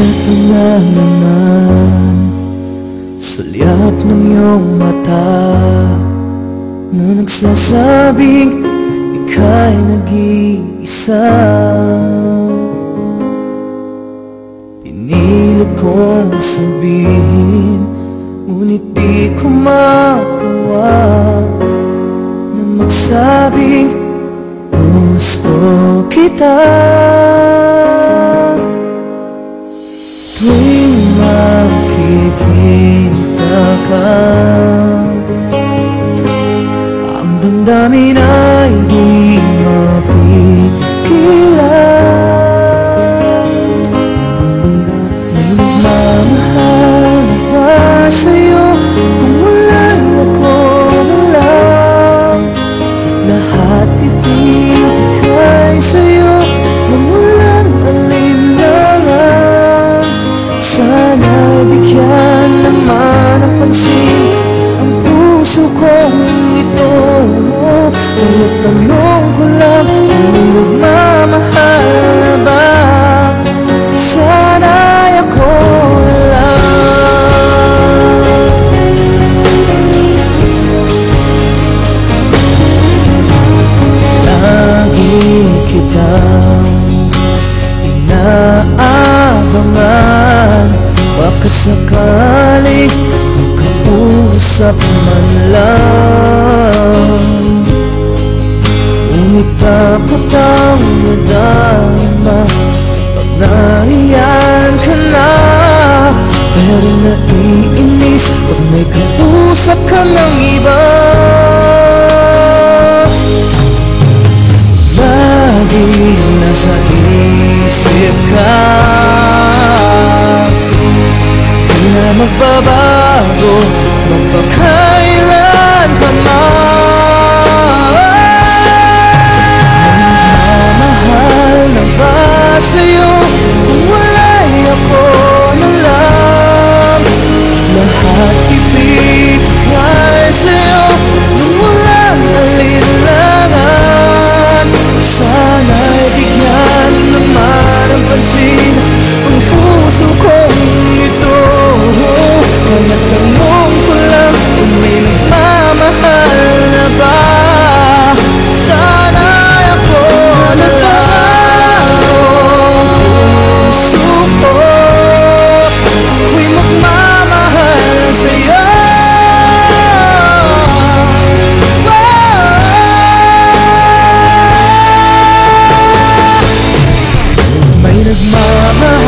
Ito na naman, sulyap ng iyong mata na nagsasabing ika'y nag-iisa. Pinilit kong sabihin, ngunit di ko magawa na magsabing gusto kita. Tuwing makikita ka, ang damdamin ay di mapigilan. May nagmamahal na sa'yo, kung wala ako na lang. Lahat ibigay sa'yo nang walang alinlangan. Sana'y bigyan naman ng pansin ang puso kong ito. Kaya't tanong ko lang, kung may nagmamahal na ba? Sana'y ako lang. Lagi kitang inaabangan, baka sakaling makausap man lang. Ngunit dapat ang nadama pag nariyan ka na. Pero naiinis pag may kausap ka ng iba. Lagi nasa isip ka, di na magbabago magpakailan pa man. Magmamahal na ba sa'yo kung wala'y ako na lang? Lahat ibigay sa'yo nung walang alinlangan. Sana'y bigyan naman ng pansin ang puso kong ito. Kaya tanong ko lang, kung may nagmamahal na ba? Sana'y ako na lang. Puso ko, ako'y magmamahal sa'yo. May nagmamahal